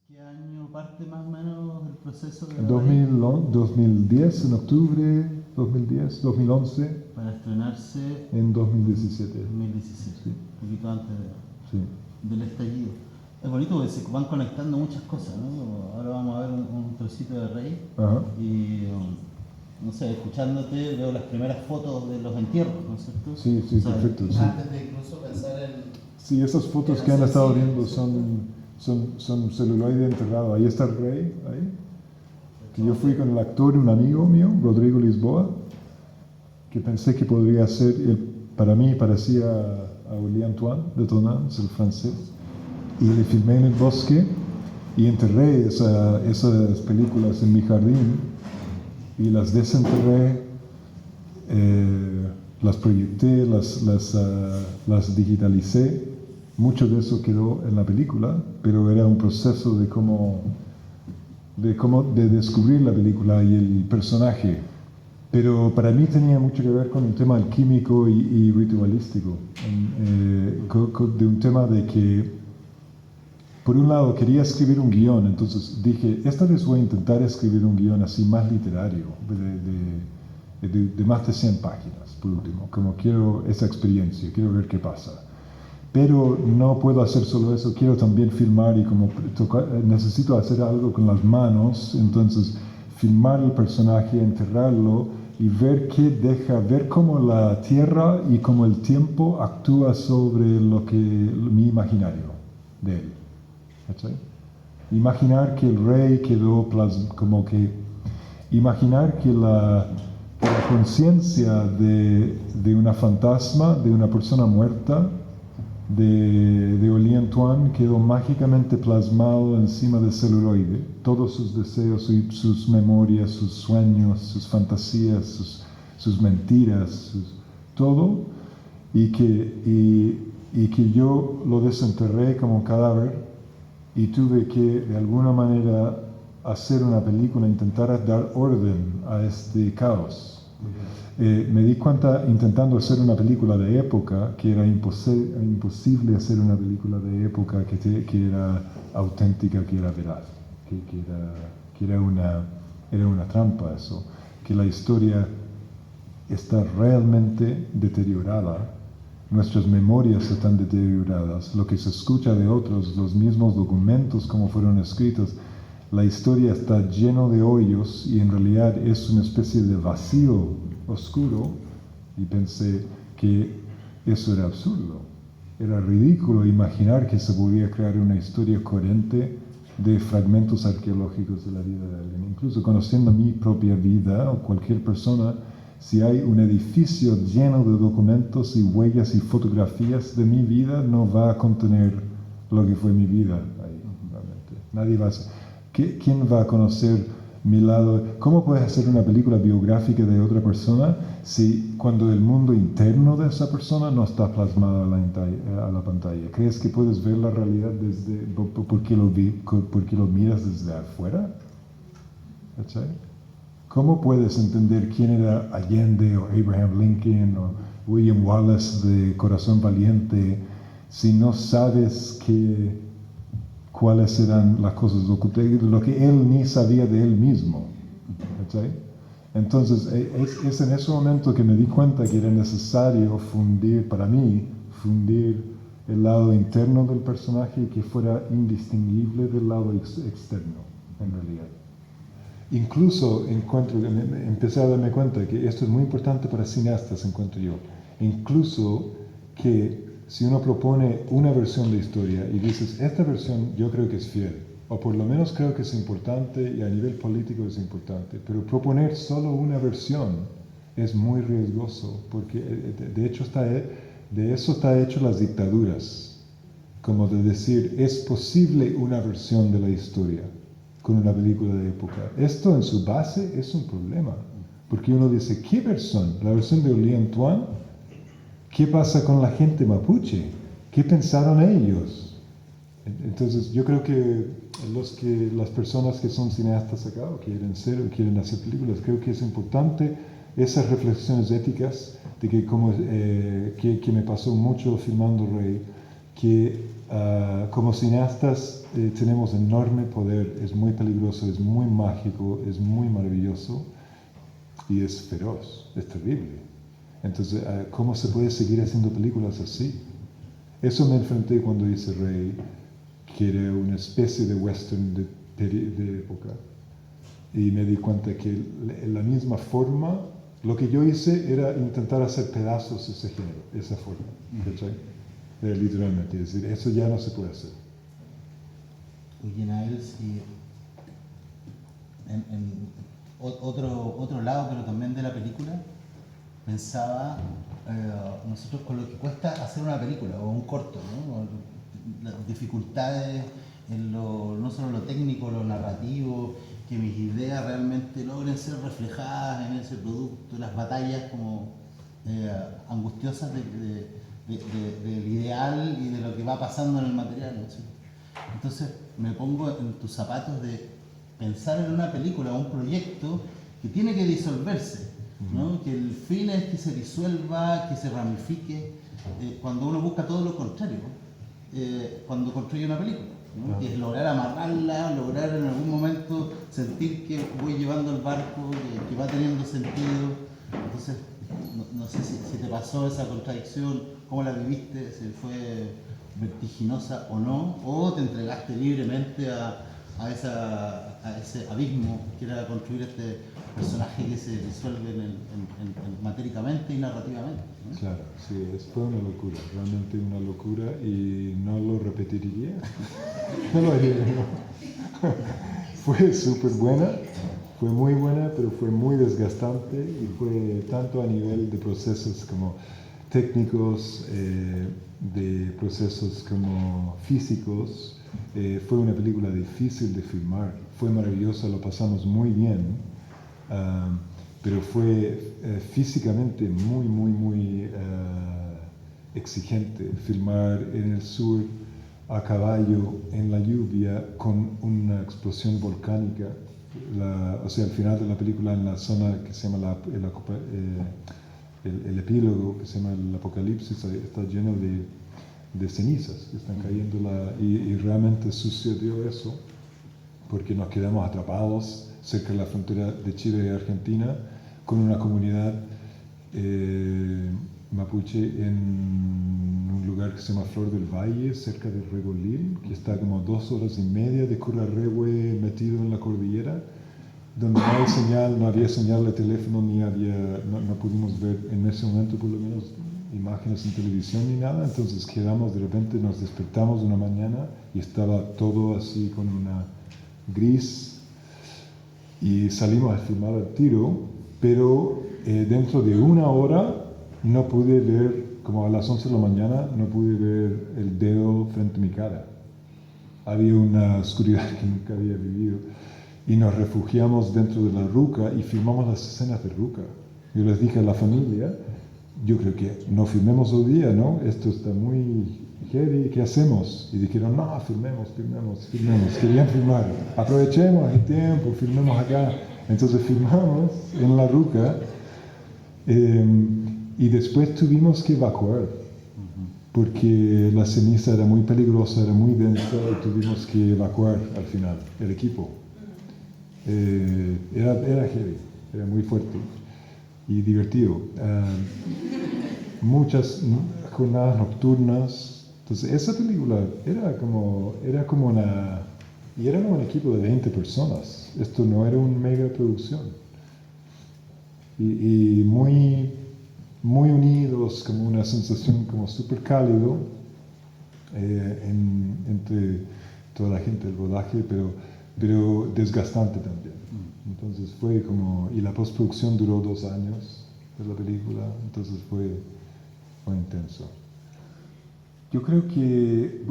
¿Qué año parte más o menos el proceso de En Rey 2010, en octubre 2010, 2011, para estrenarse en 2017. en 2017? Sí, Un poquito antes sí. del estallido. Es bonito porque se van conectando muchas cosas, ¿no? Ahora vamos a ver un trocito de Rey Ajá. y, no sé, escuchándote veo las primeras fotos de los entierros, ¿no es cierto? Sí, sí, O sea, perfecto. Sí. antes de incluso pensar en... Sí, esas fotos que han estado viendo son celuloide enterrado. Ahí está el rey, ahí. Que yo fui con el actor, un amigo mío, Rodrigo Lisboa, que pensé que podría ser, para mí parecía a William Antoine de Tonans, el francés. Y le filmé en el bosque y enterré esas películas en mi jardín y las desenterré, las proyecté, las digitalicé. Mucho de eso quedó en la película, pero era un proceso de descubrir la película y el personaje. Pero para mí tenía mucho que ver con un tema alquímico y ritualístico, de un tema de que, por un lado, quería escribir un guión, entonces dije, esta vez voy a intentar escribir un guión así más literario, de más de 100 páginas, por último, como quiero esa experiencia, quiero ver qué pasa. Pero no puedo hacer solo eso, quiero también filmar y como necesito hacer algo con las manos, entonces filmar el personaje, enterrarlo y ver qué deja, ver cómo la tierra y cómo el tiempo actúa sobre mi imaginario de él. ¿Cachai? Imaginar que el rey quedó como que imaginar que la conciencia de una fantasma, de una persona muerta, de Oli Antoine quedó mágicamente plasmado encima del celuloide. Todos sus deseos, sus memorias, sus sueños, sus fantasías, sus mentiras, todo, y que yo lo desenterré como un cadáver y tuve que de alguna manera hacer una película, intentar dar orden a este caos. Me di cuenta intentando hacer una película de época que era imposible hacer una película de época que era auténtica, que era veraz, que era una trampa eso, que la historia está realmente deteriorada, nuestras memorias están deterioradas, lo que se escucha de otros, los mismos documentos como fueron escritos, la historia está lleno de hoyos y en realidad es una especie de vacío oscuro, y pensé que eso era absurdo. Era ridículo imaginar que se podía crear una historia coherente de fragmentos arqueológicos de la vida de alguien. Incluso conociendo mi propia vida o cualquier persona, si hay un edificio lleno de documentos y huellas y fotografías de mi vida, no va a contener lo que fue mi vida ahí, realmente. Nadie va a... ¿Quién va a conocer mi lado? ¿Cómo puedes hacer una película biográfica de otra persona si cuando el mundo interno de esa persona no está plasmado a la pantalla? ¿Crees que puedes ver la realidad porque lo miras desde afuera? ¿Cachai? ¿Cómo puedes entender quién era Allende o Abraham Lincoln o William Wallace de Corazón Valiente si no sabes cuáles eran las cosas, lo que él ni sabía de él mismo? ¿Cachai? Entonces, es en ese momento que me di cuenta que era necesario para mí, fundir el lado interno del personaje que fuera indistinguible del lado externo, en realidad. Incluso empecé a darme cuenta que esto es muy importante para cineastas, encuentro yo. Incluso que si uno propone una versión de historia y dices, esta versión yo creo que es fiel, o por lo menos creo que es importante y a nivel político es importante, pero proponer solo una versión es muy riesgoso, porque de hecho de eso está hecho las dictaduras, como de decir, es posible una versión de la historia con una película de época. Esto en su base es un problema, porque uno dice, ¿qué versión? ¿La versión de Oli Antoine? ¿Qué pasa con la gente mapuche? ¿Qué pensaron ellos? Entonces yo creo que las personas que son cineastas acá o quieren hacer películas, creo que es importante esas reflexiones éticas de que me pasó mucho filmando Rey, que como cineastas tenemos enorme poder, es muy peligroso, es muy mágico, es muy maravilloso y es feroz, es terrible. Entonces, ¿cómo se puede seguir haciendo películas así? Eso me enfrenté cuando hice Rey, que era una especie de western de época. Y me di cuenta que en la misma forma, lo que yo hice era intentar hacer pedazos ese género, esa forma, ¿cachai? Literalmente, es decir, eso ya no se puede hacer. Oye, Niles, y en otro lado, pero también de la película, pensaba nosotros con lo que cuesta hacer una película o un corto, ¿no? Las dificultades en no solo lo técnico, lo narrativo, que mis ideas realmente logren ser reflejadas en ese producto, las batallas como angustiosas del ideal y de lo que va pasando en el material, ¿no? Entonces me pongo en tus zapatos de pensar en una película o un proyecto que tiene que disolverse, ¿no? Que el fin es que se disuelva, que se ramifique, cuando uno busca todo lo contrario, cuando construye una película, ¿no? Que es lograr amarrarla, lograr en algún momento sentir que voy llevando el barco, que va teniendo sentido. Entonces, no sé si te pasó esa contradicción, cómo la viviste, si fue vertiginosa o no, o te entregaste libremente a ese abismo que era construir este personaje que se disuelve matéricamente y narrativamente, ¿no? Claro, sí, fue una locura, realmente una locura y no lo repetiría. No lo haría, no. Fue súper buena, fue muy buena, pero fue muy desgastante y fue tanto a nivel de procesos como técnicos, de procesos como físicos. Fue una película difícil de filmar, fue maravillosa, lo pasamos muy bien. Pero fue físicamente muy exigente filmar en el sur a caballo en la lluvia con una explosión volcánica. O sea, al final de la película, en la zona que se llama el epílogo, que se llama el Apocalipsis, está lleno de cenizas que están cayendo y realmente sucedió eso porque nos quedamos atrapados cerca de la frontera de Chile y Argentina con una comunidad mapuche en un lugar que se llama Flor del Valle, cerca de Regolil, que está como 2 horas y media de Curarrehue metido en la cordillera, donde no hay señal, no había señal de teléfono, no pudimos ver en ese momento por lo menos imágenes en televisión ni nada, entonces quedamos, de repente nos despertamos una mañana y estaba todo así con una gris y salimos a filmar al tiro, pero dentro de 1 hora no pude ver, como a las 11 de la mañana, no pude ver el dedo frente a mi cara. Había una oscuridad que nunca había vivido y nos refugiamos dentro de la ruca y filmamos las escenas de ruca. Yo les dije a la familia, yo creo que no filmemos hoy día, ¿no? Esto está muy heavy, ¿qué hacemos? Y dijeron, no, filmemos. Querían filmar. Aprovechemos el tiempo, filmemos acá. Entonces filmamos en la ruca y después tuvimos que evacuar porque la ceniza era muy peligrosa, era muy densa y tuvimos que evacuar al final, el equipo. Era heavy, era muy fuerte y divertido. Muchas jornadas nocturnas. Entonces esa película era como y era un equipo de 20 personas. Esto no era una mega producción. Y muy unidos, como una sensación como súper cálido entre toda la gente del rodaje, pero desgastante también. Entonces fue como, y la postproducción duró 2 años de la película, entonces fue intenso. Yo creo que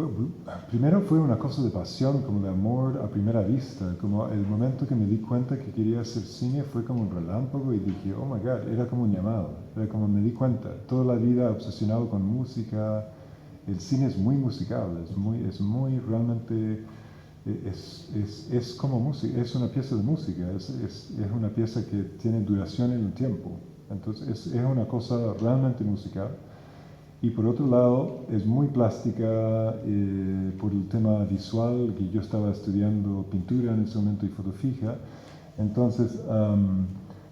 primero fue una cosa de pasión, como de amor a primera vista, como el momento que me di cuenta que quería hacer cine fue como un relámpago y dije, oh my God, era como un llamado, era como me di cuenta, toda la vida obsesionado con música, el cine es muy musical, es muy realmente, es como música, es una pieza de música, es una pieza que tiene duración en el tiempo, entonces es una cosa realmente musical. Y por otro lado, es muy plástica por el tema visual, que yo estaba estudiando pintura en ese momento y foto fija. Entonces,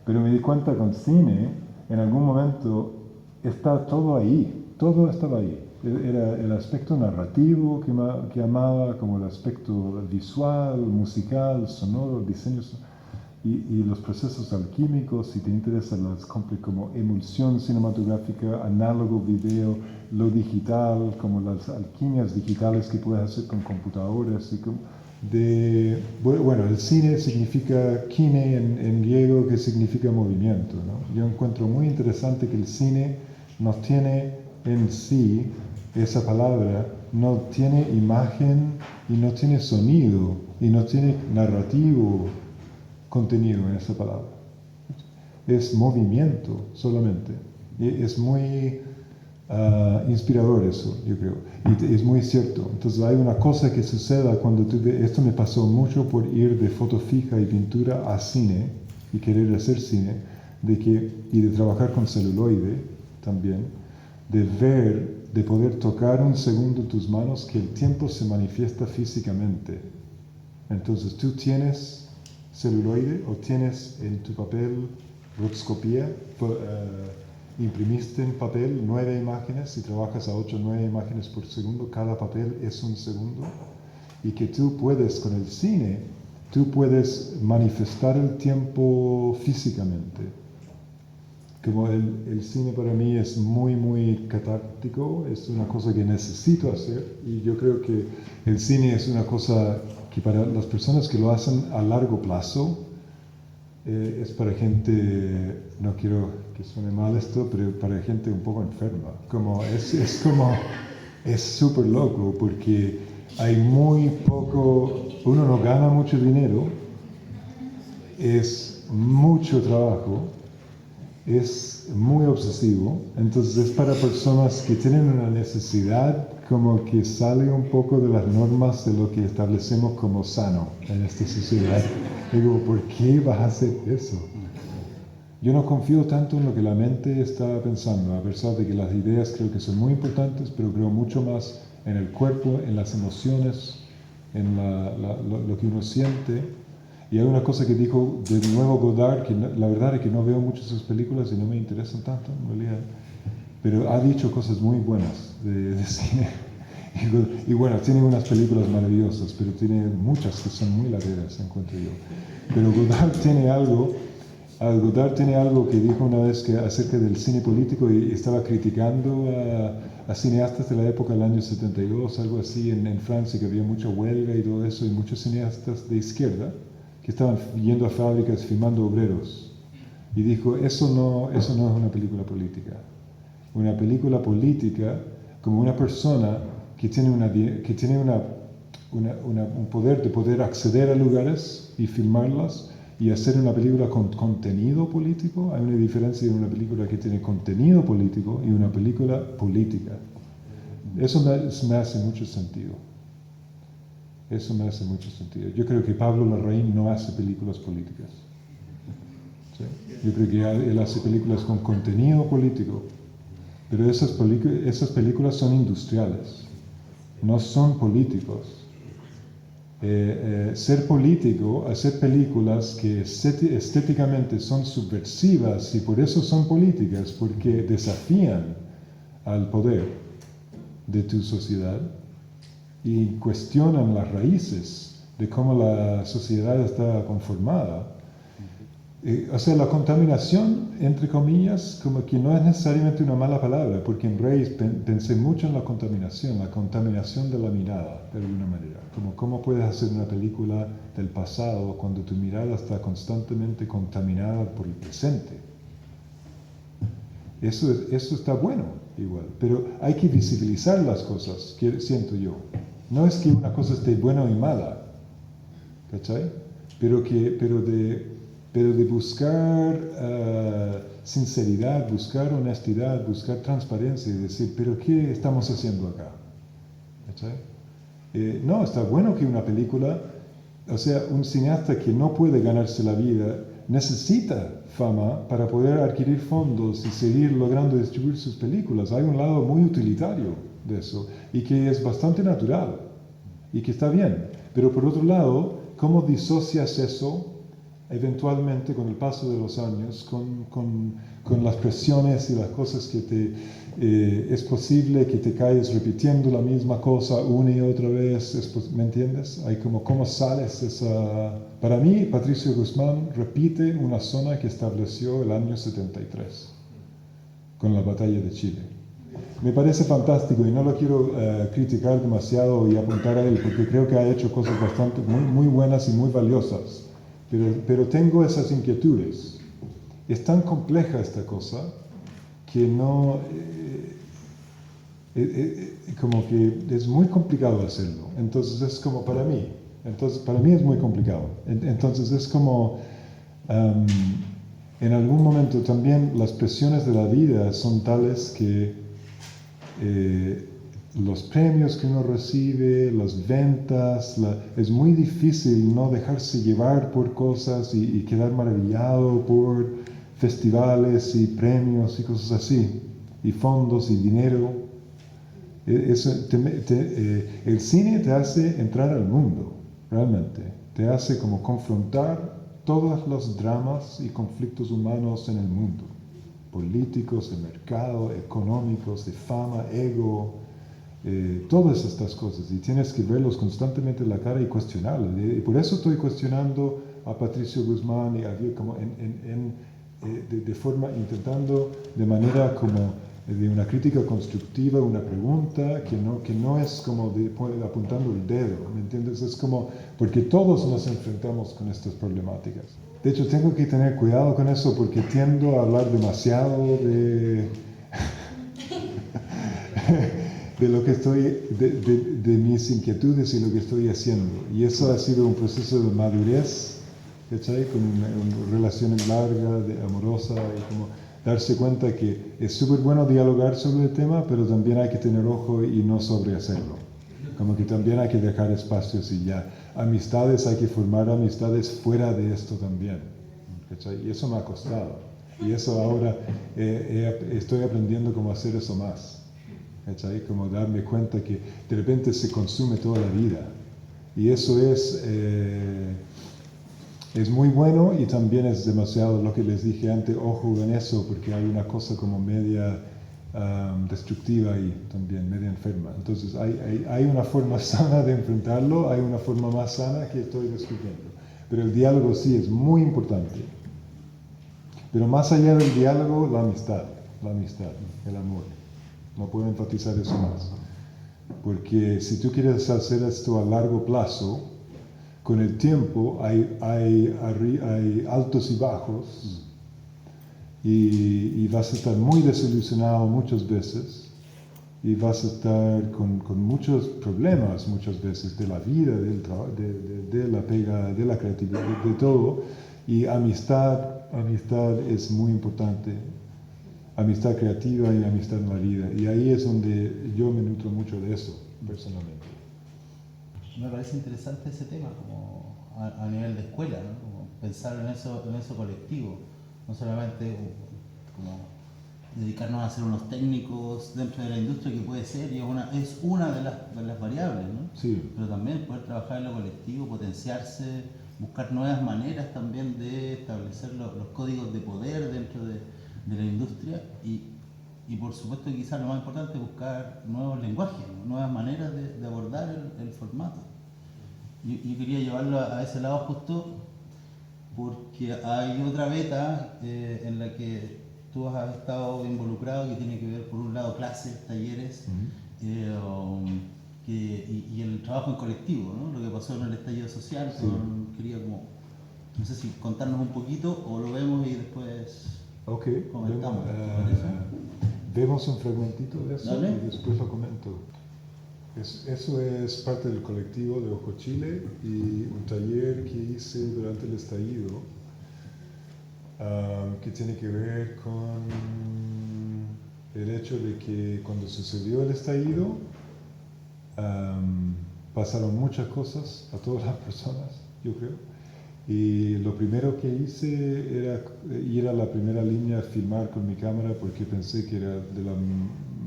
pero me di cuenta con cine, en algún momento está todo ahí, todo estaba ahí. Era el aspecto narrativo que amaba, como el aspecto visual, musical, sonoro, diseños y los procesos alquímicos, si te interesan las como emulsión cinematográfica, análogo, video, lo digital, como las alquimias digitales que puedes hacer con computadoras. Bueno, el cine significa kine en griego, que significa movimiento, ¿no? Yo encuentro muy interesante que el cine no tiene en sí, esa palabra, no tiene imagen y no tiene sonido y no tiene narrativo contenido en esa palabra. Es movimiento solamente. Y es muy inspirador eso, yo creo. Y es muy cierto. Entonces hay una cosa que suceda cuando tú ves, esto me pasó mucho por ir de foto fija y pintura a cine y querer hacer cine, y de trabajar con celuloide también, de ver, de poder tocar un segundo tus manos, que el tiempo se manifiesta físicamente. Entonces tú tienes celuloide o tienes en tu papel rotoscopía, imprimiste en papel 9 imágenes y trabajas a 8 o 9 imágenes por segundo, cada papel es un segundo, y que tú puedes con el cine, tú puedes manifestar el tiempo físicamente. Como el cine para mí es muy, muy catártico, es una cosa que necesito hacer, y yo creo que el cine es una cosa que para las personas que lo hacen a largo plazo, es para gente, no quiero que suene mal esto, pero para gente un poco enferma. Es súper loco porque hay muy poco, uno no gana mucho dinero, es mucho trabajo, es muy obsesivo, entonces es para personas que tienen una necesidad como que sale un poco de las normas de lo que establecemos como sano en esta sociedad. Digo, ¿por qué vas a hacer eso? Yo no confío tanto en lo que la mente está pensando, a pesar de que las ideas creo que son muy importantes, pero creo mucho más en el cuerpo, en las emociones, en lo que uno siente. Y hay una cosa que dijo de nuevo Godard, que la verdad es que no veo muchas sus películas y no me interesan tanto en realidad, pero ha dicho cosas muy buenas de cine. Y bueno, tiene unas películas maravillosas, pero tiene muchas que son muy largas, encuentro yo. Pero Godard tiene algo que dijo una vez acerca del cine político, y estaba criticando a cineastas de la época del año 72, algo así, en Francia, que había mucha huelga y todo eso, y muchos cineastas de izquierda que estaban yendo a fábricas filmando obreros. Y dijo, eso no es una película política. Una película política, como una persona que tiene un poder de poder acceder a lugares y filmarlas y hacer una película con contenido político. Hay una diferencia en una película que tiene contenido político y una película política. Eso me hace mucho sentido. Eso me hace mucho sentido. Yo creo que Pablo Larraín no hace películas políticas. ¿Sí? Yo creo que él hace películas con contenido político, pero esas películas son industriales, no son políticos. Ser político, hacer películas que estéticamente son subversivas y por eso son políticas, porque desafían al poder de tu sociedad y cuestionan las raíces de cómo la sociedad está conformada. O sea, la contaminación, entre comillas, como que no es necesariamente una mala palabra, porque en Reyes pensé mucho en la contaminación de la mirada, de alguna manera. Como cómo puedes hacer una película del pasado cuando tu mirada está constantemente contaminada por el presente. Eso está bueno, igual, pero hay que visibilizar las cosas, siento yo. No es que una cosa esté buena y mala, ¿cachai? Pero de buscar sinceridad, buscar honestidad, buscar transparencia y decir, ¿pero qué estamos haciendo acá? ¿Cachai? No, está bueno que una película, o sea, un cineasta que no puede ganarse la vida necesita fama para poder adquirir fondos y seguir logrando distribuir sus películas. Hay un lado muy utilitario de eso y que es bastante natural y que está bien. Pero por otro lado, ¿cómo disocias eso eventualmente con el paso de los años, con las presiones y las cosas que es posible que te caes repitiendo la misma cosa una y otra vez? ¿Me entiendes? Hay como cómo sales esa... Para mí, Patricio Guzmán repite una zona que estableció el año 73 con la batalla de Chile. Me parece fantástico y no lo quiero criticar demasiado y apuntar a él porque creo que ha hecho cosas bastante muy buenas y muy valiosas. Pero tengo esas inquietudes. Es tan compleja esta cosa que no... como que es muy complicado hacerlo. Entonces es como para mí. Entonces para mí es muy complicado. Entonces es como... en algún momento también las presiones de la vida son tales que los premios que uno recibe, las ventas, es muy difícil no dejarse llevar por cosas y quedar maravillado por festivales y premios y cosas así, y fondos y dinero. El cine te hace entrar al mundo, realmente. Te hace como confrontar todos los dramas y conflictos humanos en el mundo. Políticos, de mercado, económicos, de fama, ego, todas estas cosas. Y tienes que verlos constantemente en la cara y cuestionarlos. Y por eso estoy cuestionando a Patricio Guzmán y a como de forma, intentando de manera como de una crítica constructiva, una pregunta que no es como apuntando el dedo, ¿me entiendes? Es como, porque todos nos enfrentamos con estas problemáticas. De hecho, tengo que tener cuidado con eso porque tiendo a hablar demasiado de lo que estoy, de mis inquietudes y lo que estoy haciendo. Y eso ha sido un proceso de madurez, ¿cachai? Con relaciones largas, amorosas, y como darse cuenta que es súper bueno dialogar sobre el tema, pero también hay que tener ojo y no sobrehacerlo. Como que también hay que dejar espacios y ya. Amistades, hay que formar amistades fuera de esto también, ¿cachai? Y eso me ha costado. Y eso ahora estoy aprendiendo cómo hacer eso más, ¿cachai? Como darme cuenta que de repente se consume toda la vida. Y eso es muy bueno y también es demasiado, lo que les dije antes, ojo en eso, porque hay una cosa como media destructiva y también media enferma. Entonces hay una forma sana de enfrentarlo, hay una forma más sana que estoy descubriendo. Pero el diálogo sí es muy importante. Pero más allá del diálogo, la amistad, el amor. No puedo enfatizar eso más. Porque si tú quieres hacer esto a largo plazo, con el tiempo hay altos y bajos y vas a estar muy desilusionado muchas veces y vas a estar con muchos problemas muchas veces de la vida, del trabajo, de la pega, de la creatividad, de todo. Y amistad es muy importante. Amistad creativa y amistad en la vida. Y ahí es donde yo me nutro mucho de eso, personalmente. Me parece interesante ese tema, como a nivel de escuela, ¿no? Como pensar en eso colectivo, no solamente como dedicarnos a ser unos técnicos dentro de la industria, que puede ser, y es una de las variables, ¿no? Sí. Pero también poder trabajar en lo colectivo, potenciarse, buscar nuevas maneras también de establecer los códigos de poder dentro de la industria y por supuesto quizás lo más importante es buscar nuevos lenguajes, nuevas maneras de abordar el formato. Yo quería llevarlo a ese lado justo porque hay otra beta en la que tú has estado involucrado que tiene que ver por un lado clases, talleres y el trabajo en colectivo, ¿no? Lo que pasó en el estallido social. Sí. Quería como, no sé si contarnos un poquito o lo vemos y después comentamos. Vemos un fragmentito de eso. ¿Dale? Y después lo comento. Eso es parte del colectivo de Ojo Chile y un taller que hice durante el estallido que tiene que ver con el hecho de que cuando sucedió el estallido pasaron muchas cosas a todas las personas, yo creo, Y lo primero que hice era ir a la primera línea a filmar con mi cámara porque pensé que era de la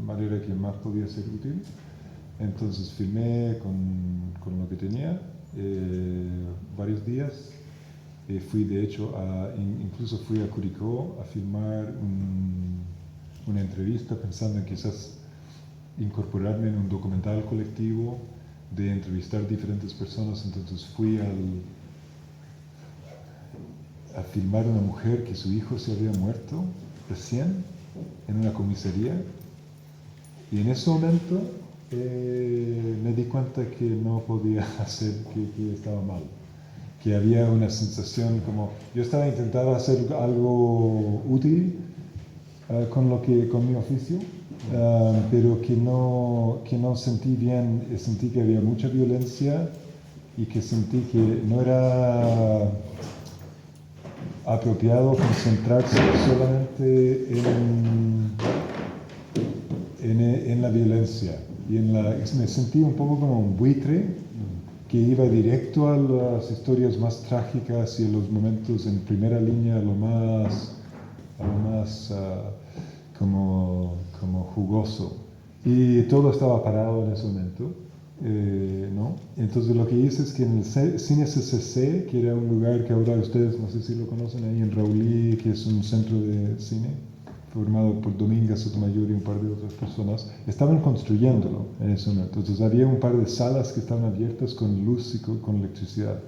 manera que más podía ser útil. Entonces filmé con lo que tenía varios días. Fui de hecho, incluso fui a Curicó a filmar una entrevista pensando en quizás incorporarme en un documental colectivo de entrevistar diferentes personas. Entonces fui a filmar una mujer que su hijo se había muerto recién en una comisaría. Y en ese momento me di cuenta que no podía hacer, que estaba mal. Que había una sensación como... Yo estaba intentando hacer algo útil con mi oficio, pero que no sentí bien, sentí que había mucha violencia y que sentí que no era apropiado concentrarse solamente en la violencia. Me sentí un poco como un buitre que iba directo a las historias más trágicas y a los momentos en primera línea, a lo más como jugoso. Y todo estaba parado en ese momento. ¿No? Entonces lo que hice es que en el Cine CCC, que era un lugar que ahora ustedes no sé si lo conocen, ahí en Raulí, que es un centro de cine formado por Dominga Sotomayor y un par de otras personas, estaban construyéndolo en ese momento. Entonces había un par de salas que estaban abiertas con luz y con electricidad.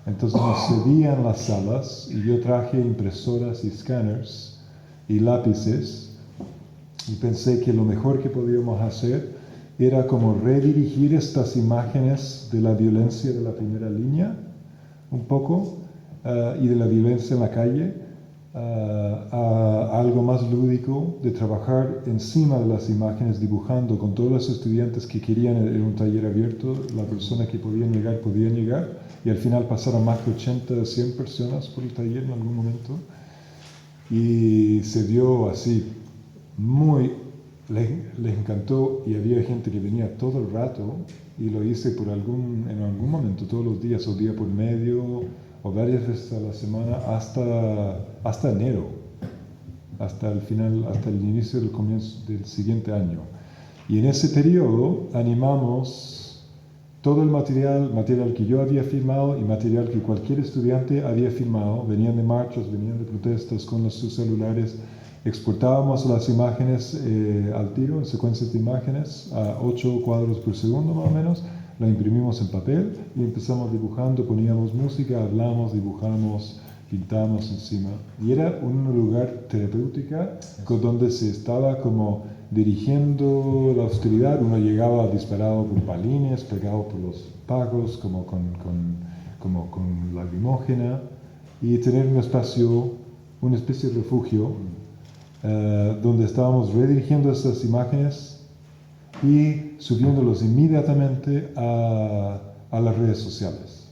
Entonces nos cedían las salas y yo traje impresoras y escáneres y lápices y pensé que lo mejor que podíamos hacer era como redirigir estas imágenes de la violencia de la primera línea, un poco, y de la violencia en la calle, a algo más lúdico, de trabajar encima de las imágenes, dibujando con todos los estudiantes que querían en un taller abierto, la persona que podían llegar, y al final pasaron más de 80, 100 personas por el taller en algún momento, y se dio así, les encantó y había gente que venía todo el rato y lo hice en algún momento, todos los días o día por medio o varias veces a la semana hasta enero, hasta el final, hasta el inicio del comienzo del siguiente año. Y en ese periodo animamos todo el material que yo había filmado y material que cualquier estudiante había filmado. Venían de marchas, venían de protestas con sus celulares. Exportábamos las imágenes al tiro, en secuencias de imágenes, a 8 cuadros por segundo más o menos. La imprimimos en papel y empezamos dibujando, poníamos música, hablamos, dibujamos, pintamos encima. Y era un lugar terapéutico donde se estaba como dirigiendo la austeridad. Uno llegaba disparado por balines, pegado por los pagos, como con lacrimógena, y tener un espacio, una especie de refugio, donde estábamos redirigiendo estas imágenes y subiéndolos inmediatamente a las redes sociales.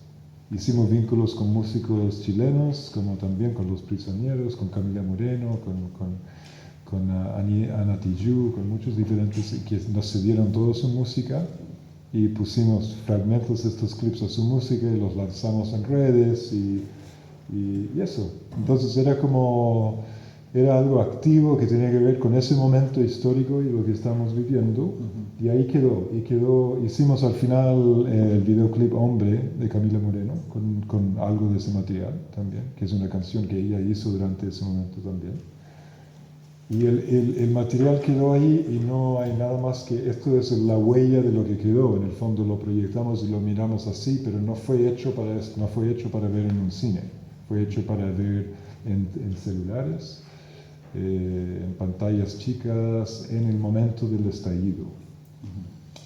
Hicimos vínculos con músicos chilenos, como también con Los Prisioneros, con Camila Moreno, con Ana Tijoux, con muchos diferentes que nos cedieron toda su música y pusimos fragmentos de estos clips a su música y los lanzamos en redes y eso. Entonces era algo activo que tenía que ver con ese momento histórico y lo que estamos viviendo. Y ahí quedó. Hicimos al final el videoclip Hombre de Camila Moreno con algo de ese material también, que es una canción que ella hizo durante ese momento también. Y el material quedó ahí y no hay nada más que esto es la huella de lo que quedó. En el fondo lo proyectamos y lo miramos así, pero no fue hecho para ver en un cine. Fue hecho para ver en celulares, en pantallas chicas, en el momento del estallido.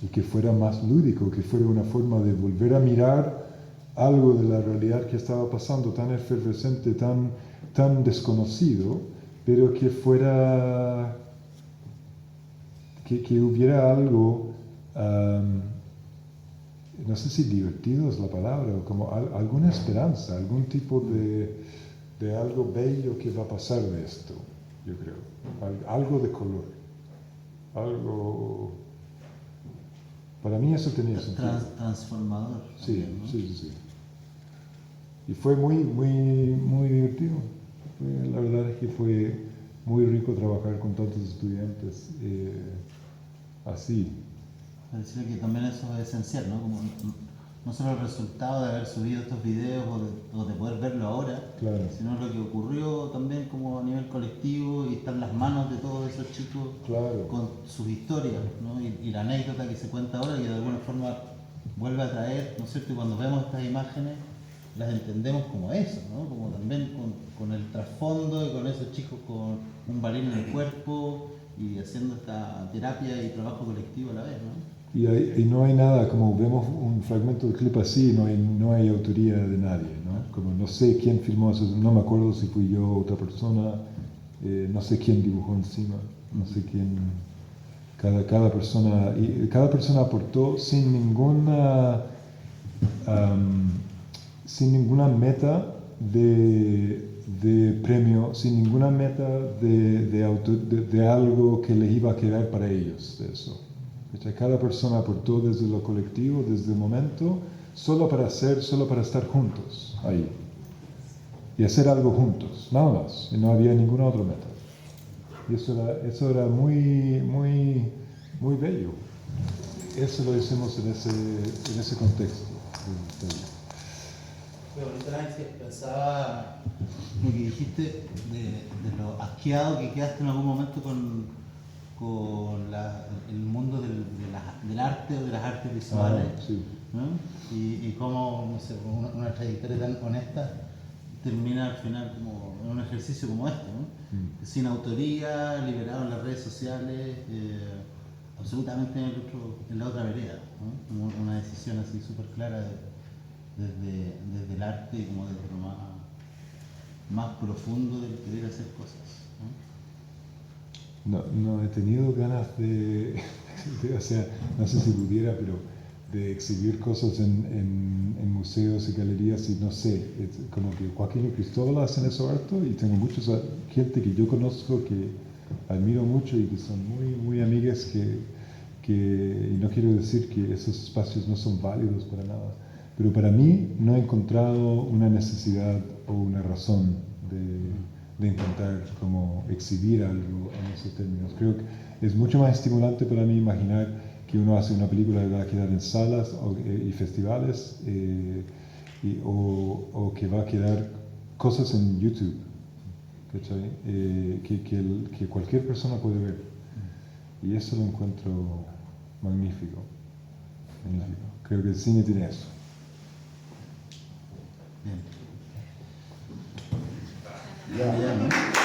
Y que fuera más lúdico, que fuera una forma de volver a mirar algo de la realidad que estaba pasando, tan efervescente, tan desconocido, pero que fuera, que hubiera algo, no sé si divertido es la palabra, o como alguna esperanza, algún tipo de algo bello que va a pasar de esto, yo creo. Algo de color, algo... Para mí eso tenía sentido. Transformador. Sí, También, ¿no? sí. Y fue muy divertido. La verdad es que fue muy rico trabajar con tantos estudiantes así. Decir que también eso es esencial, ¿no? Como no solo el resultado de haber subido estos videos o de poder verlo ahora, Claro. sino lo que ocurrió también como a nivel colectivo y estar en las manos de todos esos chicos Claro. con sus historias, ¿no? Y la anécdota que se cuenta ahora que de alguna forma vuelve a traer, ¿no es cierto? Y cuando vemos estas imágenes las entendemos como eso, ¿no? Como también con el trasfondo y con esos chicos con un balín en el cuerpo y haciendo esta terapia y trabajo colectivo a la vez, ¿no? Y no hay nada, como vemos un fragmento del clip así, no hay autoría de nadie, ¿no? Como no sé quién filmó eso, no me acuerdo si fui yo o otra persona, no sé quién dibujó encima, no sé quién, cada persona aportó sin ninguna meta de premio, sin ninguna meta de algo que les iba a quedar para ellos, de eso. Cada persona aportó desde lo colectivo, desde el momento, solo para estar juntos ahí. Y hacer algo juntos, nada más. Y no había ninguna otra meta. Y eso era muy bello. Eso lo hicimos en ese contexto. Pero ahorita pensaba lo que dijiste de lo asqueado que quedaste en algún momento con el mundo del arte o de las artes visuales, Sí. ¿no? Y cómo, no sé, una trayectoria tan honesta termina al final como en un ejercicio como este, ¿no? Sin autoría, liberado en las redes sociales, absolutamente en la otra vereda, ¿no? Como una decisión así súper clara desde el arte y como desde lo más profundo del querer hacer cosas, ¿no? No he tenido ganas o sea, no sé si pudiera, pero de exhibir cosas en museos y galerías y no sé, como que Joaquín y Cristóbal hacen eso harto y tengo mucha gente que yo conozco que admiro mucho y que son muy amigas y no quiero decir que esos espacios no son válidos para nada, pero para mí no he encontrado una necesidad o una razón de intentar como exhibir algo en esos términos. Creo que es mucho más estimulante para mí imaginar que uno hace una película que va a quedar en salas y festivales o que va a quedar cosas en YouTube, ¿cachai? Que cualquier persona puede ver. Y eso lo encuentro magnífico. Creo que el cine tiene eso. Bien. Ya, ¿no?